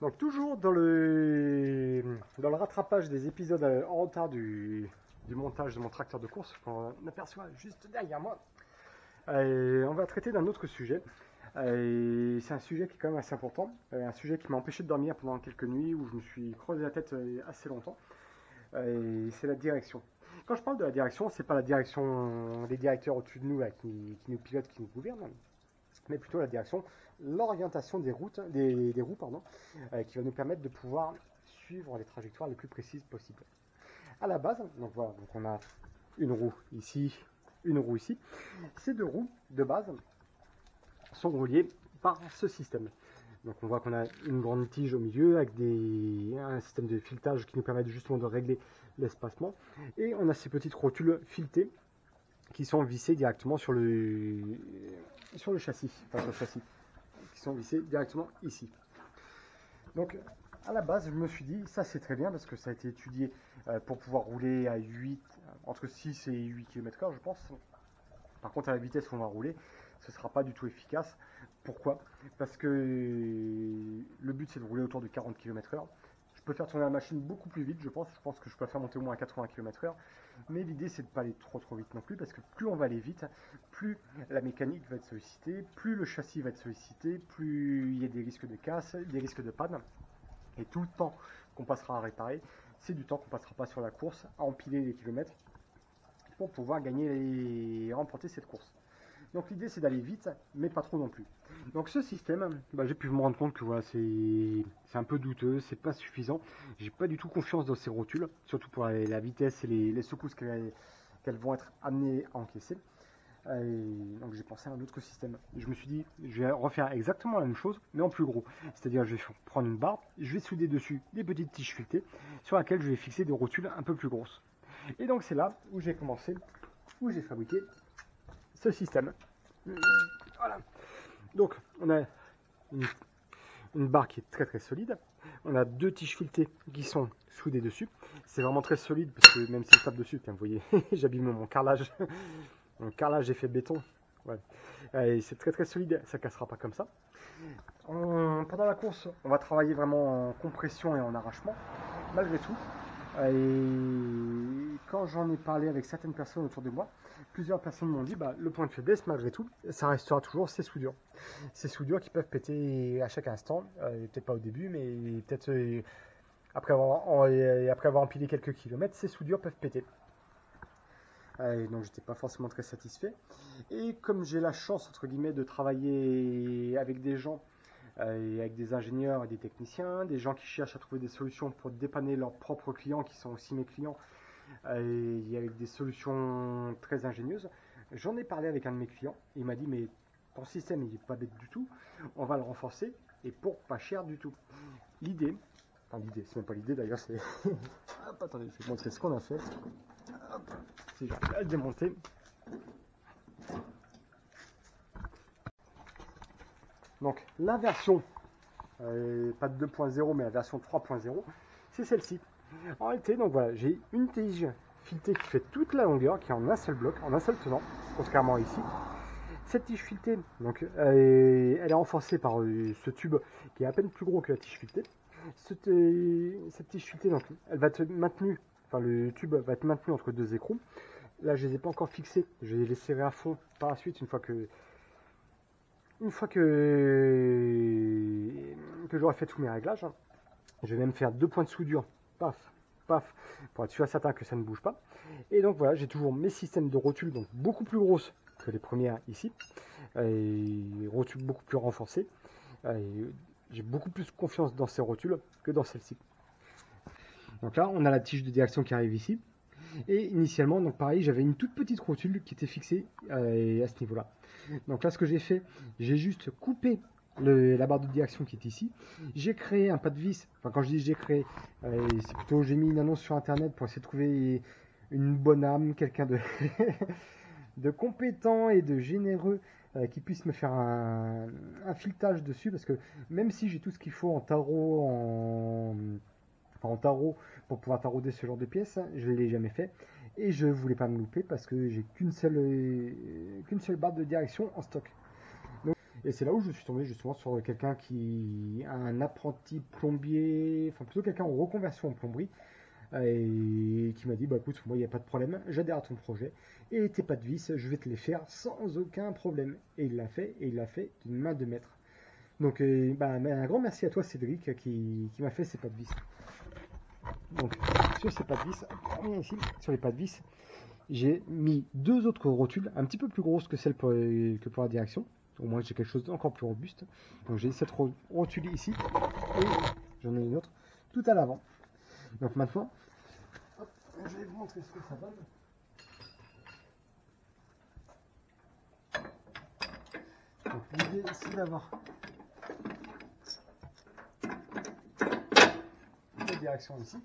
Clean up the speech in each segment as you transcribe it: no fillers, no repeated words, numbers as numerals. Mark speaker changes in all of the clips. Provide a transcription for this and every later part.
Speaker 1: Donc toujours dans le rattrapage des épisodes en retard du montage de mon tracteur de course, qu'on aperçoit juste derrière moi, on va traiter d'un autre sujet. C'est un sujet qui est quand même assez important, un sujet qui m'a empêché de dormir pendant quelques nuits où je me suis creusé la tête assez longtemps. C'est la direction. Quand je parle de la direction, c'est pas la direction des directeurs au-dessus de nous là, qui nous pilotent, qui nous gouvernent, mais plutôt la direction, l'orientation des routes, des roues, pardon, qui va nous permettre de pouvoir suivre les trajectoires les plus précises possibles. À la base, donc voilà, donc on a une roue ici, une roue ici. Ces deux roues de base sont reliées par ce système. Donc on voit qu'on a une grande tige au milieu avec un système de filetage qui nous permet justement de régler l'espacement. Et on a ces petites rotules filetées qui sont vissées directement sur le châssis, enfin sur le châssis, qui sont vissées directement ici. Donc à la base, je me suis dit, ça c'est très bien parce que ça a été étudié pour pouvoir rouler à 8, entre 6 et 8 km/h, je pense. Par contre, à la vitesse qu'on va rouler, ce ne sera pas du tout efficace. Pourquoi? Parce que le but c'est de rouler autour de 40 km/h. Je peux faire tourner la machine beaucoup plus vite, je pense. Je pense que je peux la faire monter au moins à 80 km/h. Mais l'idée c'est de ne pas aller trop vite non plus, parce que plus on va aller vite, plus la mécanique va être sollicitée, plus le châssis va être sollicité, plus il y a des risques de casse, des risques de panne. Et tout le temps qu'on passera à réparer, c'est du temps qu'on passera pas sur la course, à empiler les kilomètres pour pouvoir gagner et remporter cette course. Donc l'idée c'est d'aller vite, mais pas trop non plus. Donc ce système, j'ai pu me rendre compte que voilà, c'est un peu douteux, c'est pas suffisant. J'ai pas du tout confiance dans ces rotules, surtout pour la vitesse et les secousses qu'elles vont être amenées à encaisser. Donc j'ai pensé à un autre système. Je me suis dit, je vais refaire exactement la même chose, mais en plus gros. C'est-à-dire, je vais prendre une barre, je vais souder dessus des petites tiges filetées, sur laquelle je vais fixer des rotules un peu plus grosses. Et donc c'est là où j'ai commencé, où j'ai fabriqué ce système. Voilà. Donc on a une barre qui est très solide. On a deux tiges filetées qui sont soudées dessus. C'est vraiment très solide parce que même si je tape dessus, vous voyez, j'abîme mon carrelage. Mon carrelage est fait béton. Ouais. C'est très solide, ça cassera pas comme ça. Pendant la course, on va travailler vraiment en compression et en arrachement, malgré tout. Et quand j'en ai parlé avec certaines personnes autour de moi, plusieurs personnes m'ont dit le point de faiblesse, malgré tout, ça restera toujours ces soudures. Ces soudures qui peuvent péter à chaque instant, peut-être pas au début, mais peut-être après avoir empilé quelques kilomètres, ces soudures peuvent péter. Donc j'étais pas forcément très satisfait. Et comme j'ai la chance, entre guillemets, de travailler avec des gens, et avec des ingénieurs et des techniciens, des gens qui cherchent à trouver des solutions pour dépanner leurs propres clients qui sont aussi mes clients, et avec des solutions très ingénieuses. J'en ai parlé avec un de mes clients, il m'a dit mais ton système il n'est pas bête du tout, on va le renforcer et pour pas cher du tout. L'idée, c'est même pas l'idée d'ailleurs, c'est... Hop, attendez, je vais vous montrer ce qu'on a fait. Hop, si j'arrive à le démonter. Donc la version, pas de 2.0 mais la version 3.0, c'est celle-ci. En réalité, donc voilà, j'ai une tige filetée qui fait toute la longueur, qui est en un seul bloc, en un seul tenant, contrairement ici. Cette tige filetée, donc, elle est renforcée par ce tube qui est à peine plus gros que la tige filetée. Cette tige filetée, donc, elle va être maintenue, enfin le tube va être maintenu entre deux écrous. Là, je les ai pas encore fixés, je vais les serrer à fond par la suite une fois que j'aurai fait tous mes réglages. Je vais même faire 2 points de soudure, paf, pour être sûr et certain que ça ne bouge pas. Et donc voilà, j'ai toujours mes systèmes de rotules, donc beaucoup plus grosses que les premières ici, et rotules beaucoup plus renforcées. J'ai beaucoup plus confiance dans ces rotules que dans celle-ci. Donc là, on a la tige de direction qui arrive ici. Et initialement, donc pareil, j'avais une toute petite rotule qui était fixée à ce niveau-là. Donc là, ce que j'ai fait, j'ai juste coupé la barre de direction qui est ici. J'ai créé un pas de vis. Enfin, quand je dis j'ai créé, c'est plutôt j'ai mis une annonce sur internet pour essayer de trouver une bonne âme, quelqu'un de, de compétent et de généreux qui puisse me faire un filetage dessus. Parce que même si j'ai tout ce qu'il faut en tarot, en tarot pour pouvoir tarauder ce genre de pièces, je ne l'ai jamais fait. Et je voulais pas me louper parce que j'ai qu'une seule barre de direction en stock. Donc, Et c'est là où je suis tombé justement sur quelqu'un qui a un apprenti plombier, enfin plutôt quelqu'un en reconversion en plomberie, et qui m'a dit bah écoute, moi il n'y a pas de problème, j'adhère à ton projet, et tes pas de vis, je vais te les faire sans aucun problème. Et il l'a fait, et il l'a fait d'une main de maître. Donc un grand merci à toi Cédric qui m'a fait ces pas de vis. Donc sur ces pas de vis, ici, sur les pas de vis, j'ai mis deux autres rotules, un petit peu plus grosses que celles que pour la direction. Au moins j'ai quelque chose d'encore plus robuste. Donc j'ai cette rotule ici, et j'en ai une autre tout à l'avant. Donc maintenant, hop, je vais vous montrer ce que ça donne. Donc l'idée c'est d'avoir la direction ici.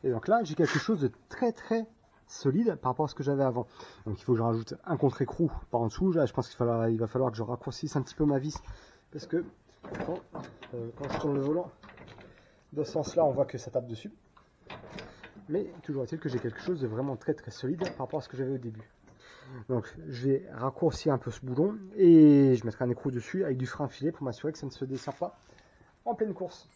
Speaker 1: Et donc là, j'ai quelque chose de très solide par rapport à ce que j'avais avant. Donc il faut que je rajoute un contre-écrou par en dessous. Là, je pense qu'il va falloir que je raccourcisse un petit peu ma vis. Parce que quand je tourne le volant de ce sens-là, on voit que ça tape dessus. Mais toujours est-il que j'ai quelque chose de vraiment très solide par rapport à ce que j'avais au début. Donc je vais raccourcir un peu ce boulon et je mettrai un écrou dessus avec du frein filet pour m'assurer que ça ne se desserre pas en pleine course.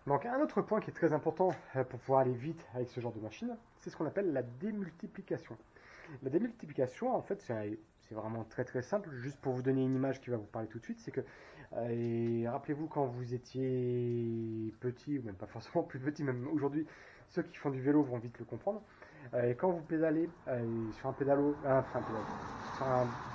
Speaker 1: Donc un autre point qui est très important pour pouvoir aller vite avec ce genre de machine, c'est ce qu'on appelle la démultiplication. La démultiplication, en fait, c'est vraiment très simple. Juste pour vous donner une image qui va vous parler tout de suite, c'est que, rappelez-vous quand vous étiez petit, ou même pas forcément plus petit, même aujourd'hui, ceux qui font du vélo vont vite le comprendre. Quand vous pédalez sur un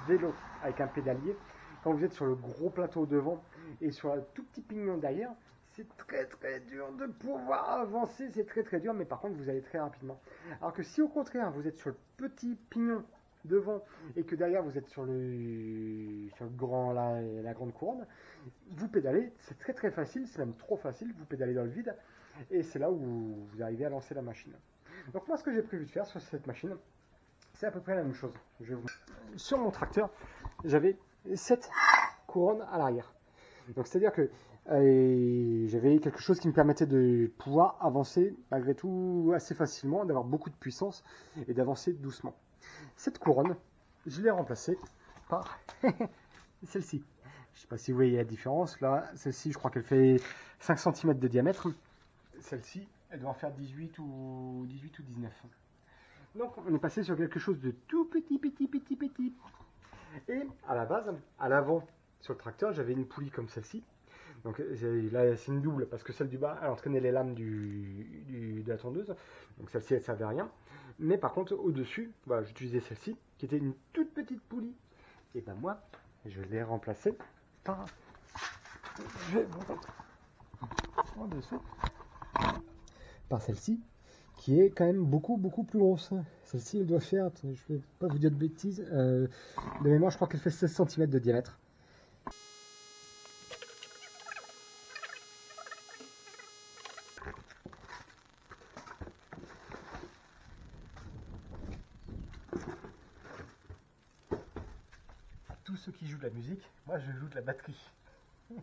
Speaker 1: vélo avec un pédalier, quand vous êtes sur le gros plateau devant et sur un tout petit pignon derrière, c'est très dur de pouvoir avancer, c'est très dur, mais par contre vous allez très rapidement. Alors que si au contraire vous êtes sur le petit pignon devant et que derrière vous êtes sur la grande couronne, vous pédalez, c'est très facile, c'est même trop facile, vous pédalez dans le vide et c'est là où vous arrivez à lancer la machine. Donc moi ce que j'ai prévu de faire sur cette machine, c'est à peu près la même chose. Sur mon tracteur, j'avais 7 couronnes à l'arrière. Donc c'est-à-dire que j'avais quelque chose qui me permettait de pouvoir avancer malgré tout assez facilement, d'avoir beaucoup de puissance et d'avancer doucement. Cette couronne, je l'ai remplacée par celle-ci. Je ne sais pas si vous voyez la différence. Là, celle-ci, je crois qu'elle fait 5 cm de diamètre. Celle-ci, elle doit en faire 18 ou 19. Donc on est passé sur quelque chose de tout petit. Et à la base, à l'avant, sur le tracteur, j'avais une poulie comme celle-ci. Donc là, c'est une double parce que celle du bas, elle entraînait les lames de la tondeuse. Donc celle-ci, elle ne servait à rien. Mais par contre, au-dessus, voilà, j'utilisais celle-ci, qui était une toute petite poulie. Et ben moi, je l'ai remplacée par... Je vais vous montrer en dessous. Par celle-ci, qui est quand même beaucoup plus grosse. Celle-ci, elle doit faire, je ne vais pas vous dire de bêtises, de mémoire, je crois qu'elle fait 16 cm de diamètre. Tous ceux qui jouent de la musique, moi je joue de la batterie. Ok.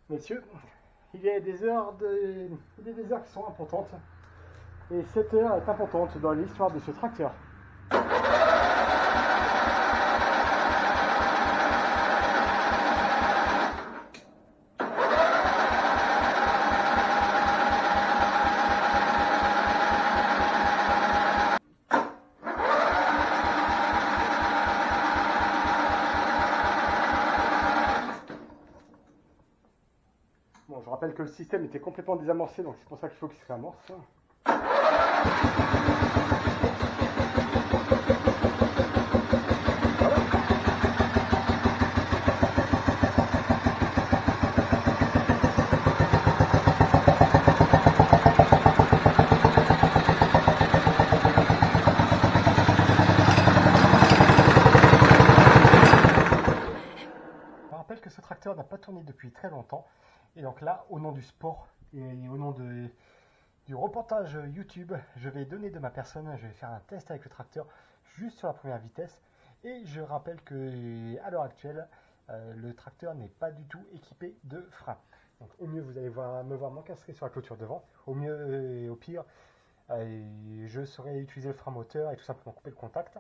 Speaker 1: Messieurs, il y a des heures qui sont importantes. Et cette heure est importante dans l'histoire de ce tracteur. Bon, je rappelle que le système était complètement désamorcé, donc c'est pour ça qu'il faut qu'il se réamorce. tracteur n'a pas tourné depuis très longtemps. Et donc là, au nom du sport et au nom du reportage YouTube, je vais donner de ma personne, je vais faire un test avec le tracteur juste sur la première vitesse. Et je rappelle que à l'heure actuelle, le tracteur n'est pas du tout équipé de frein. Donc au mieux, vous allez me voir m'encastrer sur la clôture devant. Au mieux et au pire, je saurai utiliser le frein moteur et tout simplement couper le contact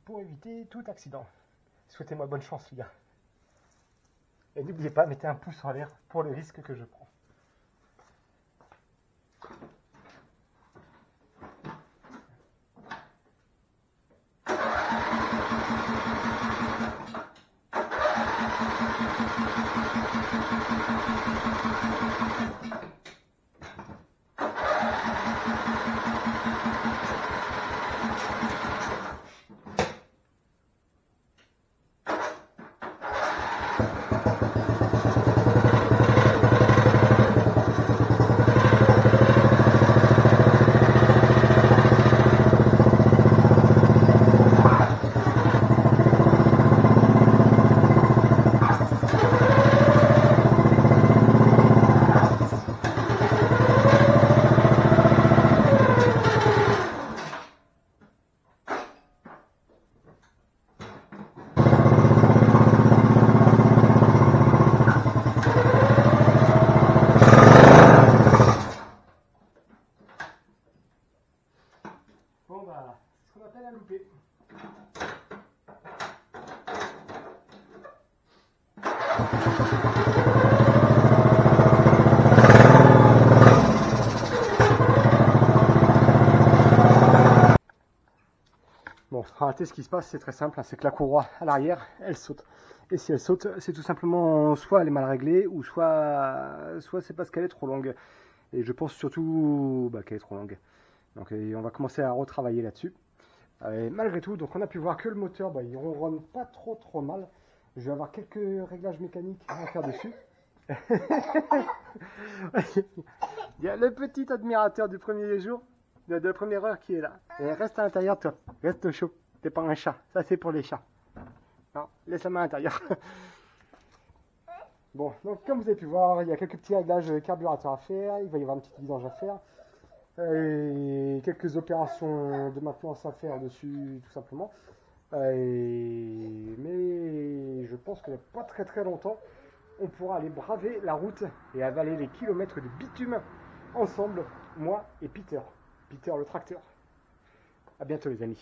Speaker 1: pour éviter tout accident. Souhaitez-moi bonne chance, les gars. Et n'oubliez pas, mettez un pouce en l'air pour le risque que je prends. Bon bah, ce qu'on appelle un loupé. Bon, en réalité, ce qui se passe, c'est très simple, hein, c'est que la courroie à l'arrière, elle saute. Et si elle saute, c'est tout simplement soit elle est mal réglée, ou soit c'est parce qu'elle est trop longue. Et je pense surtout qu'elle est trop longue. Donc on va commencer à retravailler là-dessus. Malgré tout, donc on a pu voir que le moteur, il ronronne pas trop mal. Je vais avoir quelques réglages mécaniques à faire dessus. Il y a le petit admirateur du premier jour, de la première heure qui est là. Et reste à l'intérieur, toi. Reste au chaud. T'es pas un chat. Ça, c'est pour les chats. Non, laisse la main à l'intérieur. Bon, donc comme vous avez pu voir, il y a quelques petits réglages carburateur à faire. Il va y avoir une petite vidange à faire. Et quelques opérations de maintenance à faire dessus, tout simplement. Mais je pense que pas très longtemps, on pourra aller braver la route et avaler les kilomètres de bitume ensemble, moi et Peter. Peter le tracteur. À bientôt les amis.